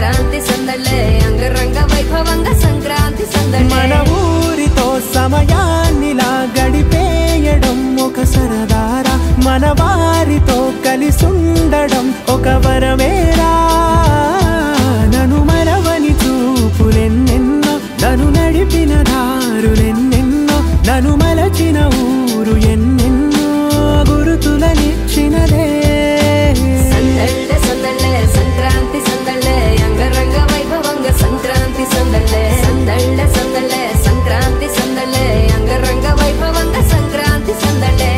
సంక్రాంతి సందళ్ళే అంగరంగ వైభవంగా సంక్రాంతి సందళ్ళే మన ఊరితో సమయాన్నిలా గడిపేయడం ఒక సరదారా మన వారితో కలిసుండడం ఒక వరమేరా నన్ను మరవని చూపులెన్నెన్నో నన్ను నడిపిన దారులెన్నెన్నో నన్ను మలచిన ఊరు ఎన్నెన్నో గురుతులనిచ్చినదే సందళ్ళే సందళ్ళే సంక్రాంతి సందళ్ళే అంగరంగ వైభవంగా సంక్రాంతి సందళ్ళే సందళ్ళే సందళ్ళే సంక్రాంతి సందళ్ళే అంగరంగ వైభవంగా సంక్రాంతి సందళ్ళే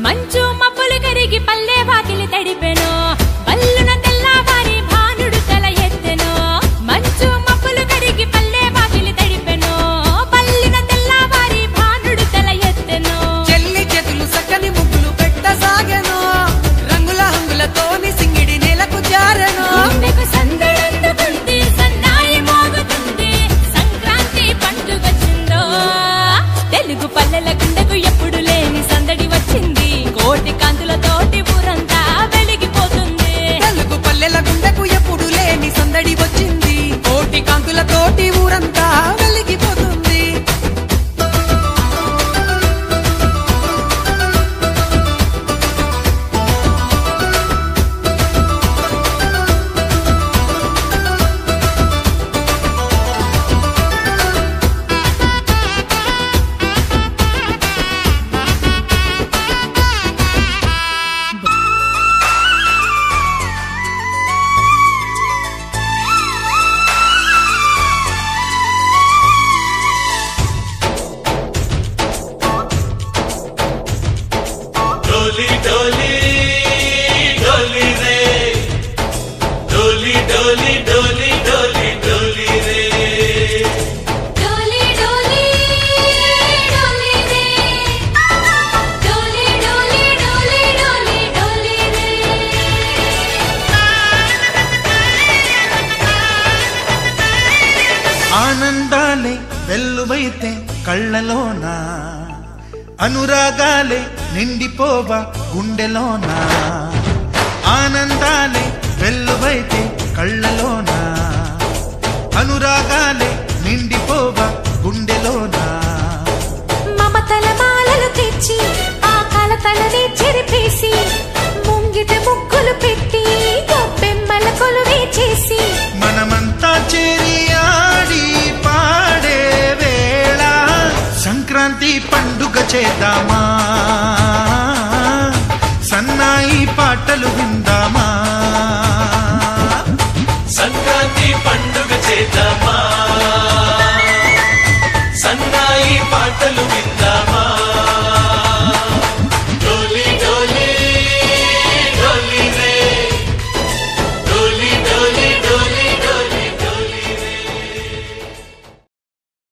మంచు మబ్బులు కరిగి పల్లె వాకిలి తడిపెను పల్లున తెల్లవారి భానుడు తల ఎత్తెను మంచు మబ్బులు కరిగి పల్లె వాకిలి తడిపెను పల్లున తెల్లవారి భానుడు తల ఎత్తెను చెల్లి చేతులు సక్కని ముగ్గులు పెట్టసాగెను రంగుల హంగులతోని సింగిడి నేలకు జారెను గుండెకు సందడందుకుంది సన్నాయి మోగుతుంది సంక్రాంతి పండుగొచ్చిందో తెలుగు పల్లెల గుండెకు ఎప్పుడు లేని సందడి వచ్చింది కోటి కాంతులతోటి ఊరంతా వెలిగిపోతుంది తెలుగు పల్లెల గుండెకు ఎప్పుడు లేని సందడి వచ్చింది కోటి కాంతులతోటి ఊరంతా వెలిగిపోతుంది डोली डोली डोली रे डोली डोली डोली डोली डोली रे డోలి డోలి డోలి రే డోలి డోలి డోలి డోలి డోలి రే ఆనందాలే వెల్లువైతే కళ్ళలోనా అనురాగాలే నిండిపోవా గుండెలోనా ఆనందాలే వెల్లువైతే కళ్ళలోనా అనురాగాలే నిండిపోవా గుండెలోనా మమతల మాలలు తెచ్చి ఆ కలతలని చెరిపేసి ముంగిట ముగ్గులు పెట్టి గొప్పెమ్మల కొలువే చేసి మనమంతా చేరి ఆడి పాడే వేళ సంక్రాంతి పండుగ చేద్దామా సన్నాయి పాటలు విందామా సంక్రాంతి పండుగ చేద్దామా